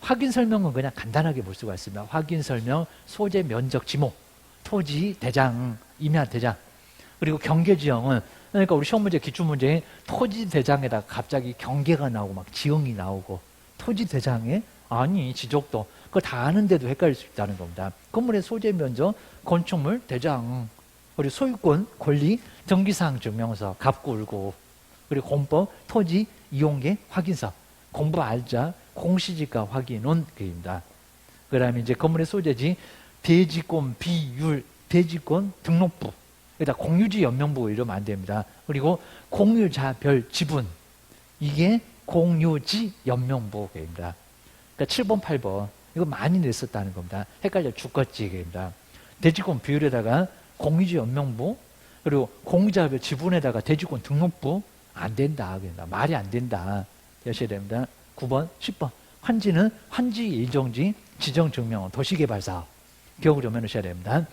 확인 설명은 그냥 간단하게 볼 수가 있습니다. 확인 설명, 소재 면적 지목, 토지 대장, 임야 대장. 그리고 경계 지형은, 그러니까 우리 시험 문제 기출 문제에 토지 대장에다가 갑자기 경계가 나오고 막 지형이 나오고, 토지 대장에 아니 지적도 그거 다 아는데도 헷갈릴 수 있다는 겁니다. 건물의 소재 면적, 건축물 대장, 그리고 소유권, 권리, 등기사항 증명서, 갑구을고, 그리고 공법, 토지 이용계 확인서, 공부 알자, 공시지가 확인은 그입니다. 그 다음에 이제 건물의 소재지, 대지권 비율, 대지권 등록부, 여기다 공유지 연명부 이러면 안 됩니다. 그리고 공유자별 지분, 이게 공유지 연명부입니다. 그러니까 7번, 8번 이거 많이 냈었다는 겁니다. 헷갈려 죽겠지입니다. 대지권 비율에다가 공유지 연명부, 그리고 공유자별 지분에다가 대지권 등록부 안 된다. 말이 안 된다. 여셔야 됩니다. 9번, 10번. 환지는 환지 예정지 지정증명 도시개발사업. 기억을 좀 해놓으셔야 됩니다.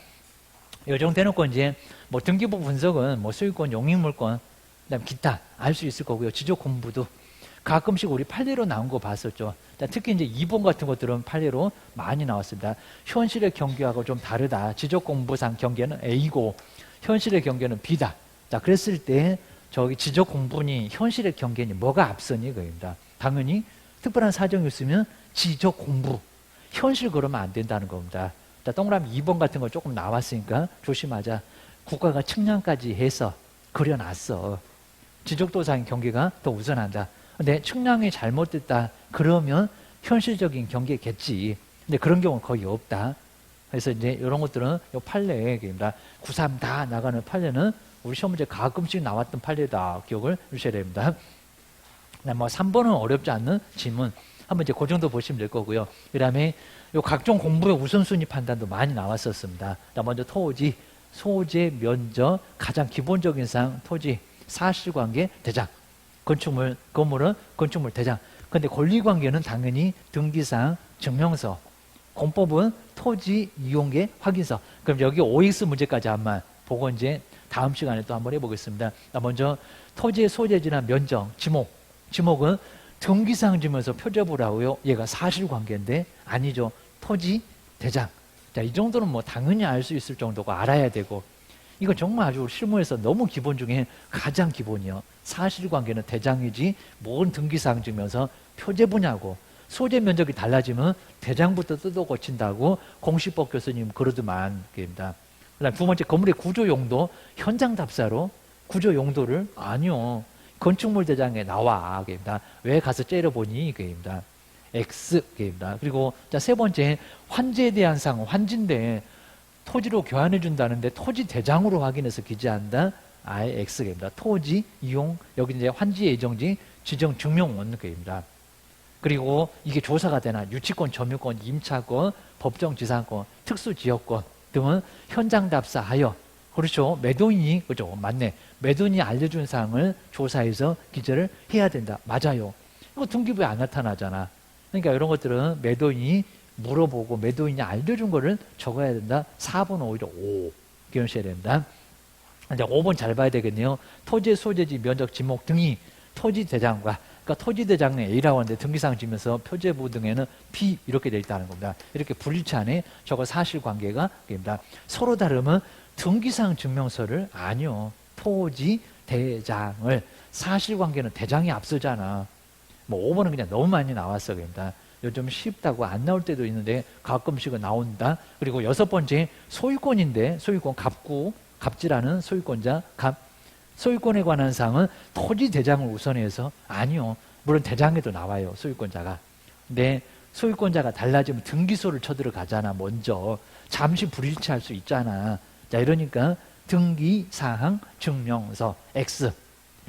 이 정도 해놓고 이제 뭐 등기부 분석은 뭐 소유권, 용익물권, 그다음 기타 알 수 있을 거고요. 지적 공부도 가끔씩 우리 판례로 나온 거 봤었죠. 특히 이제 2번 같은 것들은 판례로 많이 나왔습니다. 현실의 경계하고 좀 다르다. 지적 공부상 경계는 A고 현실의 경계는 B다. 자, 그랬을 때 저기 지적 공부니 현실의 경계니 뭐가 앞서니 그입니다. 당연히 특별한 사정이 있으면 지적 공부, 현실 그러면 안 된다는 겁니다. 자, 동그라미 2번 같은 거 조금 나왔으니까 조심하자. 국가가 측량까지 해서 그려놨어. 지적도상 경계가 더 우선한다. 근데 측량이 잘못됐다 그러면 현실적인 경계겠지. 근데 그런 경우는 거의 없다. 그래서 이제 이런 것들은 요 판례입니다. 93 다 나가는 판례는 우리 시험 문제 가끔씩 나왔던 판례다. 기억을 주셔야 됩니다. 뭐 3번은 어렵지 않는 질문. 한번 이제 그 정도 보시면 될 거고요. 그 다음에 요 각종 공부의 우선순위 판단도 많이 나왔었습니다. 먼저 토지, 소재, 면적, 가장 기본적인 사항, 토지, 사실관계, 대장. 건축물, 건물은 건축물 대장. 근데 권리관계는 당연히 등기사항, 증명서. 공법은 토지 이용계 확인서. 그럼 여기 OX 문제까지 한번 보고 이제 다음 시간에 또 한번 해보겠습니다. 먼저 토지의 소재지나 면적, 지목. 지목은 등기사항 지면서 표제부라고요. 얘가 사실관계인데 아니죠. 토지 대장. 자, 이 정도는 뭐 당연히 알 수 있을 정도고 알아야 되고. 이거 정말 아주 실무에서 너무 기본 중에 가장 기본이요. 사실관계는 대장이지 뭔 등기사항 지면서 표제부냐고. 소재 면적이 달라지면 대장부터 뜯어 고친다고 공시법 교수님 그러더만. 그입니다. 그다음 두 번째 건물의 구조 용도 현장 답사로 구조 용도를 아니요. 건축물 대장에 나와. 그입니다. 왜 가서 째려보니? 그입니다. X. 그입니다. 그리고 자, 세 번째 환지에 대한 사항 환지인데 토지로 교환해 준다는데 토지 대장으로 확인해서 기재한다. IX입니다. 토지 이용 여기 이제 환지 예정지 지정 증명원 그입니다. 그리고 이게 조사가 되나 유치권, 점유권, 임차권, 법정 지상권, 특수지역권 등은 현장 답사하여 그렇죠. 매도인이 그죠 맞네. 매도인이 알려준 사항을 조사해서 기재를 해야 된다. 맞아요. 이거 등기부에 안 나타나잖아. 그러니까 이런 것들은 매도인이 물어보고 매도인이 알려준 거를 적어야 된다. 4번 오히려 5 기억하셔야 된다. 이제 5번 잘 봐야 되겠네요. 토지, 소재지, 면적, 지목 등이 토지 대장과 그러니까 토지 대장은 A라고 하는데 등기사항 지면서 표제부 등에는 B 이렇게 되어 있다는 겁니다. 이렇게 불일치하네. 저거 사실관계가 됩니다. 서로 다르면 등기사항 증명서를 아니요. 토지 대장을 사실관계는 대장이 앞서잖아. 뭐 5번은 그냥 너무 많이 나왔어. 그럽니다. 요즘 쉽다고 안 나올 때도 있는데 가끔씩은 나온다. 그리고 6번째 소유권인데 소유권 갑구 갑질하는 소유권자 갑 소유권에 관한 사항은 토지 대장을 우선해서 아니요. 물론 대장에도 나와요. 소유권자가. 근데 소유권자가 달라지면 등기소를 쳐들어가잖아. 먼저 잠시 불일치할 수 있잖아. 자 이러니까 등기사항 증명서 X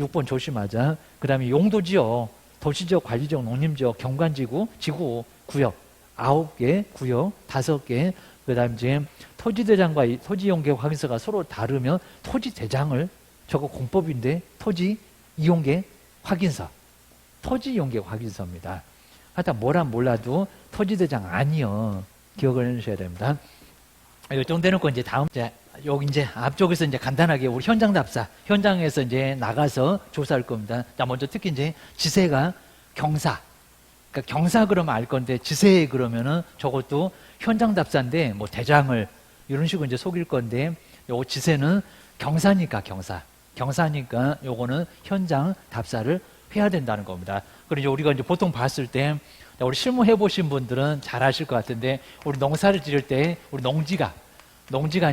6번 조심하자. 그 다음에 용도지역 도시지역, 관리지역, 농림지역, 경관지구, 지구, 구역 9개, 구역 5개. 그 다음 이제 토지대장과 토지이용계획 확인서가 서로 다르면 토지대장을 저거 공법인데 토지 이용계 확인서, 토지 이용계 확인서입니다. 하여튼 뭐란 몰라도 토지대장 아니요. 기억을 해주셔야 됩니다. 이 정도 해놓고 이제 다음 여기 이제 앞쪽에서 이제 간단하게 우리 현장 답사, 현장에서 이제 나가서 조사할 겁니다. 자, 먼저 특히 이제 지세가 경사, 그러니까 경사 그러면 알 건데 지세 그러면은 저것도 현장 답사인데 뭐 대장을 이런 식으로 이제 속일 건데 요거 지세는 경사니까 경사니까 요거는 현장 답사를 해야 된다는 겁니다. 그리고 우리가 이제 보통 봤을 때 우리 실무 해보신 분들은 잘 아실 것 같은데 우리 농사를 지을 때 우리 농지가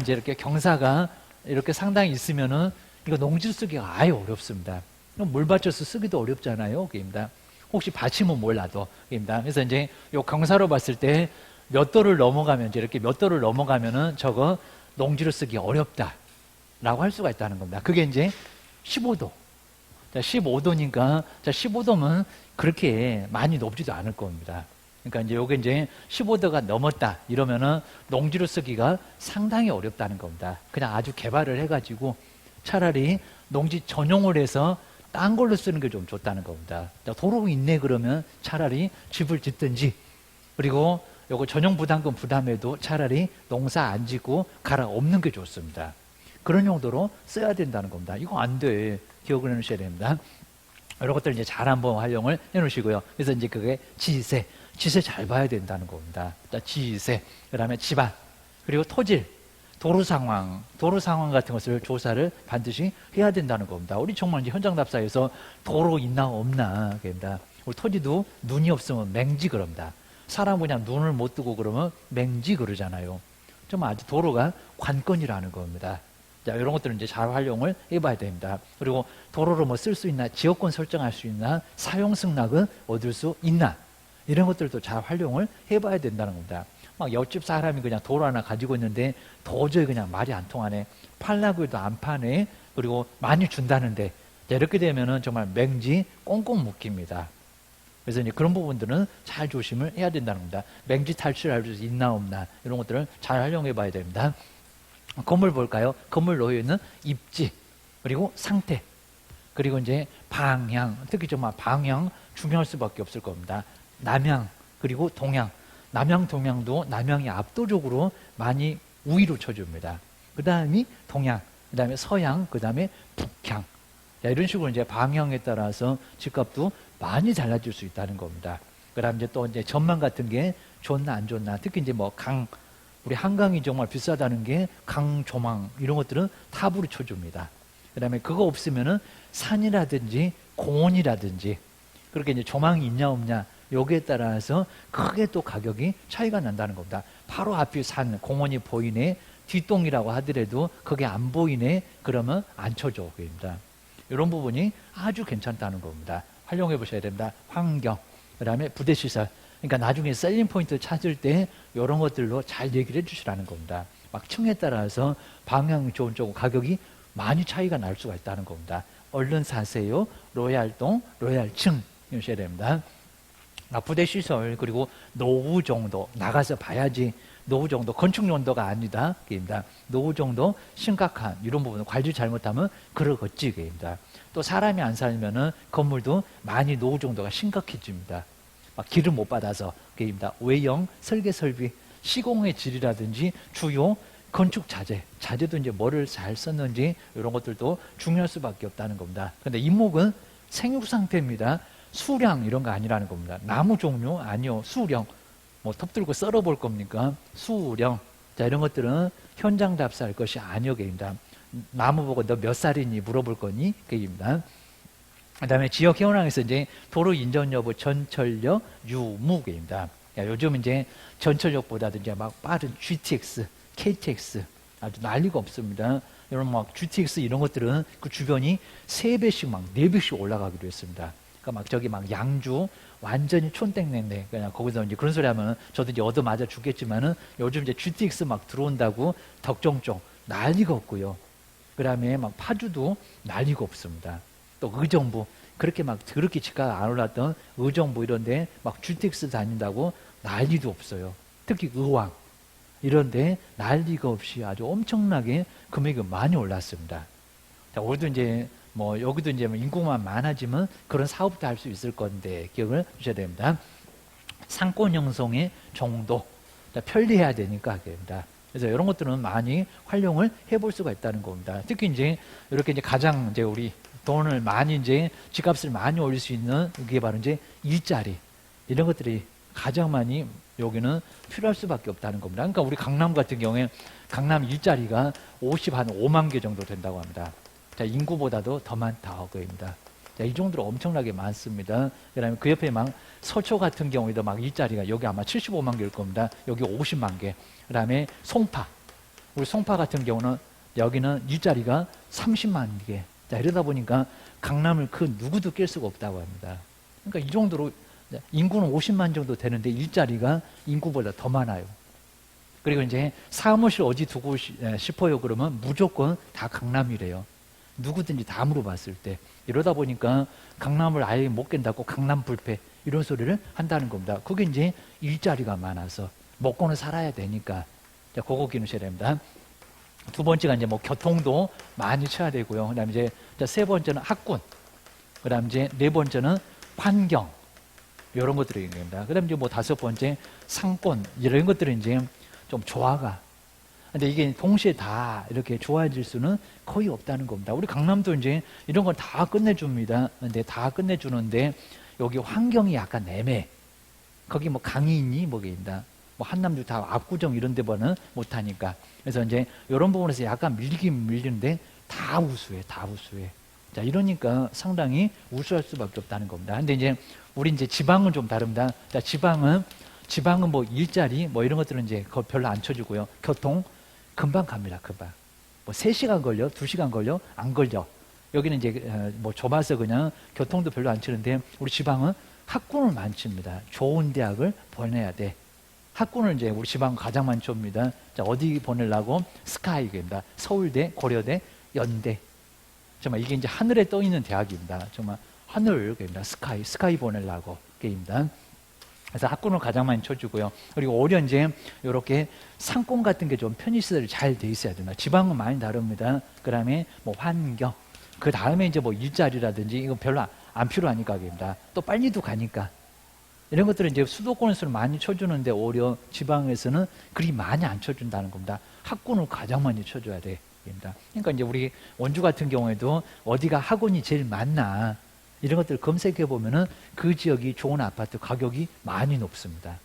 이제 이렇게 경사가 이렇게 상당히 있으면은 이거 농지 쓰기가 아예 어렵습니다. 물 받쳐서 쓰기도 어렵잖아요. 그입니다. 혹시 받치면 몰라도 그입니다. 그래서 이제 요 경사로 봤을 때 몇 도를 넘어가면 이제 이렇게 몇 도를 넘어가면은 저거 농지로 쓰기 어렵다라고 할 수가 있다는 겁니다. 그게 이제 15도. 자, 15도니까 자, 15도면 그렇게 많이 높지도 않을 겁니다. 그러니까 이제 요게 이제 15도가 넘었다 이러면은 농지로 쓰기가 상당히 어렵다는 겁니다. 그냥 아주 개발을 해가지고 차라리 농지 전용을 해서 딴 걸로 쓰는 게 좀 좋다는 겁니다. 자, 도로 있네 그러면 차라리 집을 짓든지 그리고 요거 전용 부담금 부담해도 차라리 농사 안 짓고 갈아 엎는 게 좋습니다. 그런 용도로 써야 된다는 겁니다. 이거 안 돼. 기억을 해 놓으셔야 됩니다. 이런 것들 이제 잘 한번 활용을 해 놓으시고요. 그래서 이제 그게 지세 잘 봐야 된다는 겁니다. 지세, 그 다음에 집안, 그리고 토질, 도로 상황 같은 것을 조사를 반드시 해야 된다는 겁니다. 우리 정말 이제 현장 답사에서 도로 있나 없나, 그럽니다. 우리 토지도 눈이 없으면 맹지 그럽니다. 사람 그냥 눈을 못 뜨고 그러면 맹지 그러잖아요. 좀 아주 도로가 관건이라는 겁니다. 자, 이런 것들은 이제 잘 활용을 해봐야 됩니다. 그리고 도로로 뭐 쓸 수 있나, 지역권 설정할 수 있나, 사용 승낙은 얻을 수 있나, 이런 것들도 잘 활용을 해봐야 된다는 겁니다. 막 옆집 사람이 그냥 도로 하나 가지고 있는데 도저히 그냥 말이 안 통하네. 팔라고 해도 안 파네. 그리고 많이 준다는데 이렇게 되면은 정말 맹지 꽁꽁 묶입니다. 그래서 이제 그런 부분들은 잘 조심을 해야 된다는 겁니다. 맹지 탈출할 수 있나 없나 이런 것들을 잘 활용해 봐야 됩니다. 건물 볼까요? 건물 놓여 있는 입지, 그리고 상태, 그리고 이제 방향, 특히 정말 방향 중요할 수밖에 없을 겁니다. 남향, 그리고 동향. 남향, 동향도 남향이 압도적으로 많이 우위로 쳐줍니다. 그 다음이 동향, 그 다음에 서향, 그 다음에 북향. 자, 이런 식으로 이제 방향에 따라서 집값도 많이 달라질 수 있다는 겁니다. 그 다음 이제 또 이제 전망 같은 게 좋나 안 좋나, 특히 이제 뭐 우리 한강이 정말 비싸다는 게 강 조망 이런 것들은 탑으로 쳐줍니다. 그 다음에 그거 없으면은 산이라든지 공원이라든지 그렇게 이제 조망이 있냐 없냐 여기에 따라서 크게 또 가격이 차이가 난다는 겁니다. 바로 앞이 산, 공원이 보이네, 뒷동이라고 하더라도 그게 안 보이네, 그러면 안 쳐줘. 그입니다. 이런 부분이 아주 괜찮다는 겁니다. 활용해 보셔야 됩니다. 환경, 그 다음에 부대시설. 그러니까 나중에 셀링 포인트 찾을 때 이런 것들로 잘 얘기를 해주시라는 겁니다. 막 층에 따라서 방향이 좋은 쪽 가격이 많이 차이가 날 수가 있다는 겁니다. 얼른 사세요. 로얄동, 로얄층 이러셔야 됩니다. 부대시설, 그리고 노후 정도 나가서 봐야지. 노후 정도 건축 용도가 아니다. 그입니다. 노후 정도 심각한 이런 부분 관리 잘못하면 그러겠지. 그입니다. 또 사람이 안 살면은 건물도 많이 노후 정도가 심각해집니다. 막 길을 못 받아서 그입니다. 외형, 설계 설비, 시공의 질이라든지 주요 건축 자재도 이제 뭐를 잘 썼는지 이런 것들도 중요할 수밖에 없다는 겁니다. 그런데 임목은 생육 상태입니다. 수량 이런 거 아니라는 겁니다. 나무 종류 아니요. 수령. 뭐 톱들고 썰어 볼 겁니까? 수령. 자, 이런 것들은 현장 답사할 것이 아니요. 그입니다. 나무 보고 너 몇 살이니 물어볼 거니? 그입니다. 그 다음에 지역 현황에서 이제 도로 인정 여부, 전철역, 유무입니다. 요즘 이제 전철역보다도 이제 막 빠른 GTX, KTX 아주 난리가 없습니다. 이런 막 GTX 이런 것들은 그 주변이 3배씩 막 4배씩 올라가기로 했습니다. 그러니까 막 저기 막 양주 완전히 촌땡땡네. 그냥 거기서 이제 그런 소리 하면 저도 이제 얻어맞아 죽겠지만은 요즘 이제 GTX 막 들어온다고 덕정 쪽 난리가 없고요. 그 다음에 막 파주도 난리가 없습니다. 또 의정부 그렇게 집값 안 올랐던 의정부 이런데 막 GTX 다닌다고 난리도 없어요. 특히 의왕 이런데 난리가 없이 아주 엄청나게 금액이 많이 올랐습니다. 자, 우리도 이제 뭐 여기도 이제 인구만 많아지면 그런 사업도 할 수 있을 건데 기억을 주셔야 됩니다. 상권 형성의 정도 편리해야 되니까 그럽니다. 그래서 이런 것들은 많이 활용을 해볼 수가 있다는 겁니다. 특히 이제 이렇게 이제 가장 이제 우리 돈을 많이 이제 집값을 많이 올릴 수 있는 게 바로 이제 일자리. 이런 것들이 가장 많이 여기는 필요할 수밖에 없다는 겁니다. 그러니까 우리 강남 같은 경우에 강남 일자리가 5만 개 정도 된다고 합니다. 자, 인구보다도 더 많다고 입니다. 자, 이 정도로 엄청나게 많습니다. 그다음에 그 옆에 막 서초 같은 경우에도 막 일자리가 여기 아마 75만 개일 겁니다. 여기 50만 개. 그다음에 송파. 우리 송파 같은 경우는 여기는 일자리가 30만 개. 자, 이러다 보니까 강남을 그 누구도 깰 수가 없다고 합니다. 그러니까 이 정도로 인구는 50만 정도 되는데 일자리가 인구보다 더 많아요. 그리고 이제 사무실 어디 두고 싶어요? 그러면 무조건 다 강남이래요. 누구든지 다 물어봤을 때. 이러다 보니까 강남을 아예 못 깬다고 강남 불패 이런 소리를 한다는 겁니다. 그게 이제 일자리가 많아서 먹고는 살아야 되니까. 자, 그거 기누셔야 됩니다. 두 번째가 이제 뭐 교통도 많이 쳐야 되고요. 그다음에 이제 세 번째는 학군. 그다음 이제 네 번째는 환경. 이런 것들이 있습니다. 그다음 이제 뭐 다섯 번째 상권 이런 것들은 이제 좀 조화가. 근데 이게 동시에 다 이렇게 좋아질 수는 거의 없다는 겁니다. 우리 강남도 이제 이런 걸 다 끝내줍니다. 근데 다 끝내주는데 여기 환경이 약간 애매해. 거기 뭐 강이 있니? 뭐게입니다. 뭐 한남주 다 압구정 이런 데보다는 못하니까. 그래서 이제 이런 부분에서 약간 밀긴 밀리는데 다 우수해. 다 우수해. 자, 이러니까 상당히 우수할 수밖에 없다는 겁니다. 근데 이제 우리 이제 지방은 좀 다릅니다. 자, 지방은 뭐 일자리 뭐 이런 것들은 이제 별로 안 쳐주고요. 교통 금방 갑니다. 금방. 뭐 3시간 걸려? 2시간 걸려? 안 걸려. 여기는 이제 뭐 좁아서 그냥 교통도 별로 안 치는데 우리 지방은 학군을 많이 칩니다. 좋은 대학을 보내야 돼. 학군을 이제 우리 지방은 가장 많이 칩니다. 자, 어디 보내려고? 스카이입니다. 서울대, 고려대, 연대. 정말 이게 이제 하늘에 떠 있는 대학입니다. 정말 하늘입니다. 스카이 보내려고 게임입니다. 그래서 학군을 가장 많이 쳐주고요. 그리고 오히려 이제 이렇게 상권 같은 게 좀 편의시설이 잘 돼 있어야 된다. 지방은 많이 다릅니다. 그 다음에 뭐 환경, 그 다음에 이제 뭐 일자리라든지 이거 별로 안 필요하니까 입니다. 또 빨리도 가니까 이런 것들은 이제 수도권에서는 많이 쳐주는데 오히려 지방에서는 그리 많이 안 쳐준다는 겁니다. 학군을 가장 많이 쳐줘야 돼. 그러니까 이제 우리 원주 같은 경우에도 어디가 학원이 제일 많나 이런 것들 검색해 보면은 그 지역이 좋은 아파트 가격이 많이 높습니다.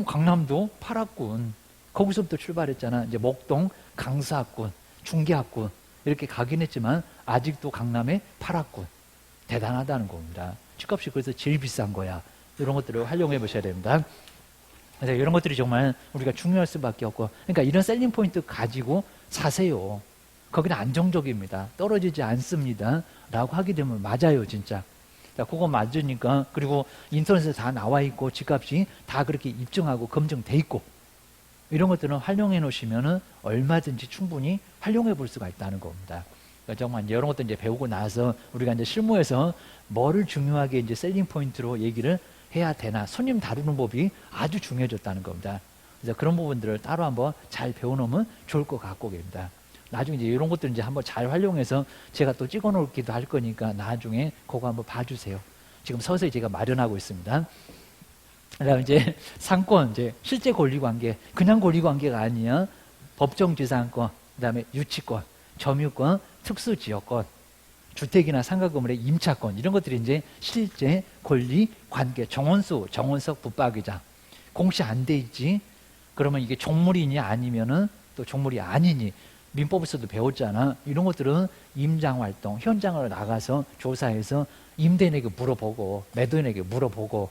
강남도 8학군 거기서부터 출발했잖아. 이제 목동, 강서학군, 중계학군 이렇게 가긴 했지만 아직도 강남의 8학군 대단하다는 겁니다. 집값이 그래서 제일 비싼 거야. 이런 것들을 활용해 보셔야 됩니다. 그래서 이런 것들이 정말 우리가 중요할 수밖에 없고, 그러니까 이런 셀링 포인트 가지고 사세요. 거기는 안정적입니다. 떨어지지 않습니다. 라고 하게 되면 맞아요, 진짜. 자, 그거 맞으니까, 그리고 인터넷에 다 나와 있고, 집값이 다 그렇게 입증하고 검증돼 있고, 이런 것들은 활용해 놓으시면은 얼마든지 충분히 활용해 볼 수가 있다는 겁니다. 그러니까 정말 이런 것들 이제 배우고 나서 우리가 이제 실무에서 뭐를 중요하게 이제 셀링 포인트로 얘기를 해야 되나, 손님 다루는 법이 아주 중요해졌다는 겁니다. 그래서 그런 부분들을 따로 한번 잘 배워놓으면 좋을 것 같고 계십니다. 나중에 이제 이런 것들 이제 한번 잘 활용해서 제가 또 찍어 놓기도 할 거니까 나중에 그거 한번 봐주세요. 지금 서서히 제가 마련하고 있습니다. 그다음에 이제 상권, 이제 실제 권리관계, 그냥 권리관계가 아니야. 법정지상권, 그다음에 유치권, 점유권, 특수지역권, 주택이나 상가 건물의 임차권 이런 것들이 이제 실제 권리관계, 정원수, 정원석 붙박이장 공시 안 돼 있지. 그러면 이게 종물이니 아니면은 또 종물이 아니니. 민법에서도 배웠잖아. 이런 것들은 임장활동, 현장을 나가서 조사해서 임대인에게 물어보고 매도인에게 물어보고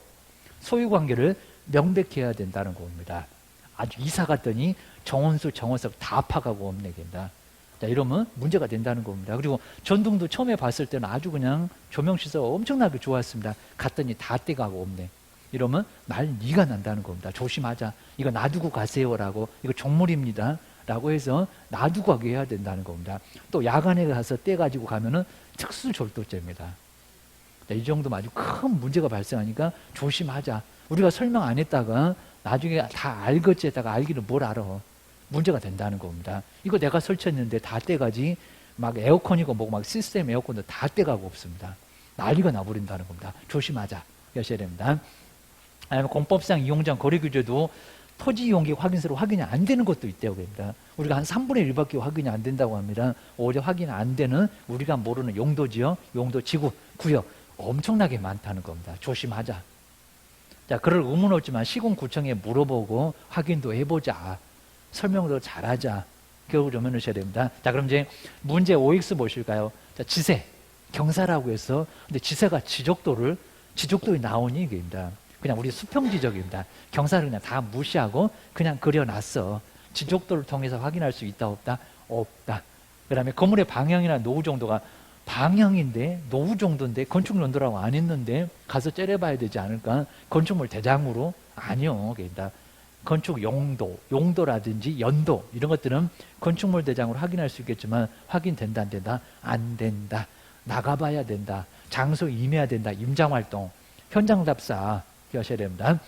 소유관계를 명백히 해야 된다는 겁니다. 아주 이사 갔더니 정원수, 정원석 다 파가고 없네 된다. 자, 이러면 문제가 된다는 겁니다. 그리고 전등도 처음에 봤을 때는 아주 그냥 조명시설 엄청나게 좋았습니다. 갔더니 다 떼가고 없네. 이러면 난리가 난다는 겁니다. 조심하자. 이거 놔두고 가세요라고. 이거 종물입니다. 라고 해서 놔두고 가게 해야 된다는 겁니다. 또 야간에 가서 떼가지고 가면은 특수절도죄입니다. 이 정도면 아주 큰 문제가 발생하니까 조심하자. 우리가 설명 안 했다가 나중에 다 알겠지 했다가 알기는 뭘 알아. 문제가 된다는 겁니다. 이거 내가 설치했는데 다 떼가지. 막 에어컨이고 뭐고 막 시스템 에어컨도 다 떼가고 없습니다. 난리가 나버린다는 겁니다. 조심하자. 하셔야 됩니다. 아니면 공법상 이용장 거래규제도 토지 이용기 확인서로 확인이 안 되는 것도 있다고 합니다. 우리가 한 3분의 1밖에 확인이 안 된다고 합니다. 오히려 확인 안 되는 우리가 모르는 용도지역, 용도 지구, 구역 엄청나게 많다는 겁니다. 조심하자. 자, 그럴 의무는 없지만 시군구청에 물어보고 확인도 해보자. 설명도 잘하자. 기억을 좀 해놓으셔야 됩니다. 자, 그럼 이제 문제 5X 보실까요? 자, 지세. 경사라고 해서, 근데 지세가 지적도에 나오니 이게입니다. 그냥 우리 수평지적입니다. 경사를 그냥 다 무시하고 그냥 그려놨어. 지적도를 통해서 확인할 수 있다, 없다? 없다. 그 다음에 건물의 방향이나 노후 정도가 방향인데, 노후 정도인데, 건축 연도라고 안 했는데, 가서 째려봐야 되지 않을까? 건축물 대장으로? 아니요. 그러니까 건축 용도라든지 연도, 이런 것들은 건축물 대장으로 확인할 수 있겠지만, 확인된다, 안 된다? 안 된다. 나가봐야 된다. 장소 임해야 된다. 임장활동. 현장 답사 하셔야 됩니다.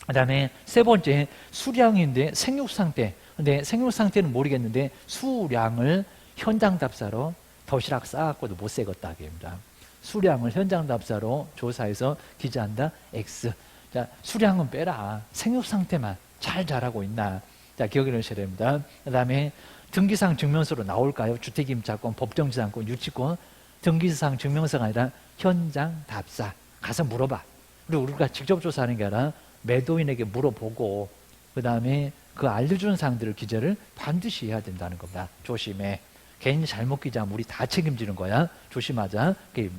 그 다음에 세 번째, 수량인데 생육 상태. 근데 생육 상태는 모르겠는데, 수량을 현장 답사로 도시락 싸갖고도 못 세겠다. 입니다. 수량을 현장 답사로 조사해서 기재한다. X. 자, 수량은 빼라. 생육 상태만 잘 자라고 있나. 자, 기억해 놓으셔야 됩니다. 그 다음에 등기상 증명서로 나올까요? 주택임차권, 법정지상권, 유치권. 등기상 증명서가 아니라 현장 답사. 가서 물어봐. 그리고 우리가 직접 조사하는 게 아니라 매도인에게 물어보고, 그 다음에 그 알려주는 사항들을 기재를 반드시 해야 된다는 겁니다. 조심해. 괜히 잘못 기재하면 우리 다 책임지는 거야. 조심하자. 그입니다.